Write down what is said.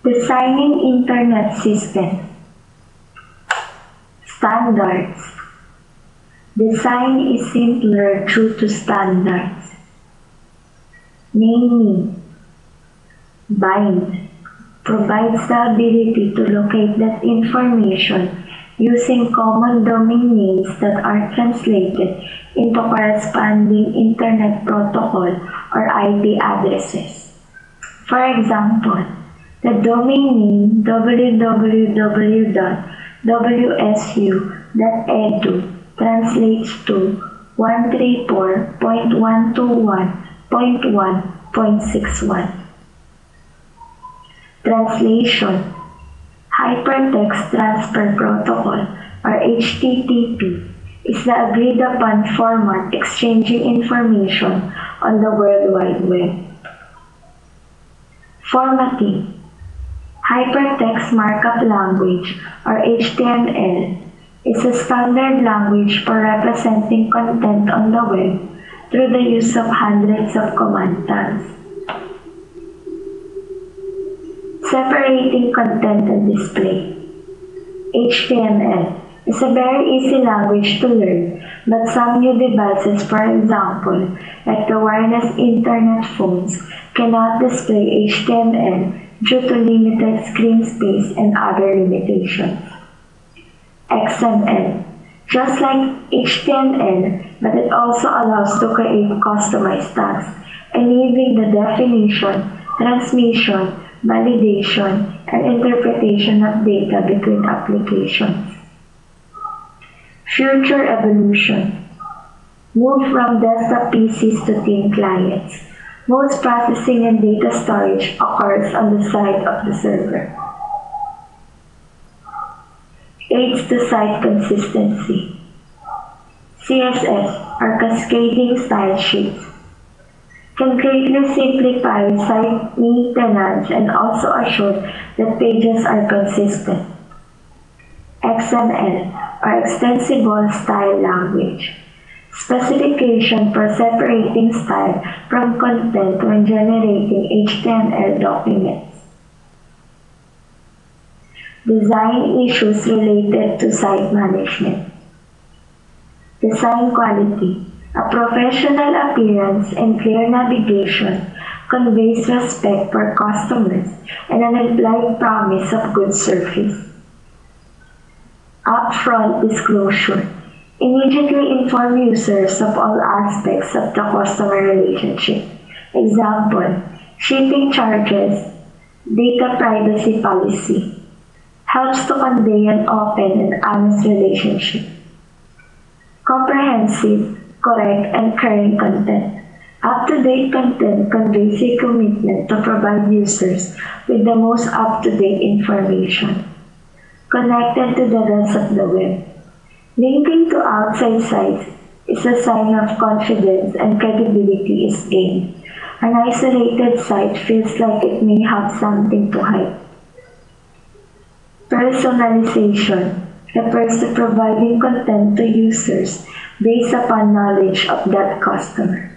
Designing Internet System. Standards. Design is simpler due to standards. Naming. Bind provides the ability to locate that information using common domain names that are translated into corresponding Internet protocol or IP addresses. For example, the domain name www.wsu.edu translates to 134.121.1.61. Translation. Hypertext Transfer Protocol, or HTTP, is the agreed-upon format exchanging information on the World Wide Web. Formatting. Hypertext Markup Language, or HTML, is a standard language for representing content on the web through the use of hundreds of command tags. Separating content and display. HTML is a very easy language to learn, but some new devices, for example, like the wireless internet phones, cannot display HTML due to limited screen space and other limitations. XML. Just like HTML, but it also allows to create customized tags, enabling the definition, transmission, validation, and interpretation of data between applications. Future evolution. Move from desktop PCs to thin clients. Most processing and data storage occurs on the side of the server. Aids to site consistency. CSS, or cascading style sheets, can greatly simplify site maintenance and also assure that pages are consistent. XML, or Extensible Style Language, specification for separating style from content when generating HTML documents. Design issues related to site management. Design quality. A professional appearance and clear navigation conveys respect for customers and an implied promise of good service. Upfront disclosure. Immediately inform users of all aspects of the customer relationship. Example, shipping charges, data privacy policy. Helps to convey an open and honest relationship. Comprehensive, correct, and current content. Up-to-date content conveys a commitment to provide users with the most up-to-date information. Connected to the rest of the web. Linking to outside sites is a sign of confidence and credibility is gained. An isolated site feels like it may have something to hide. Personalization refers to providing content to users based upon knowledge of that customer.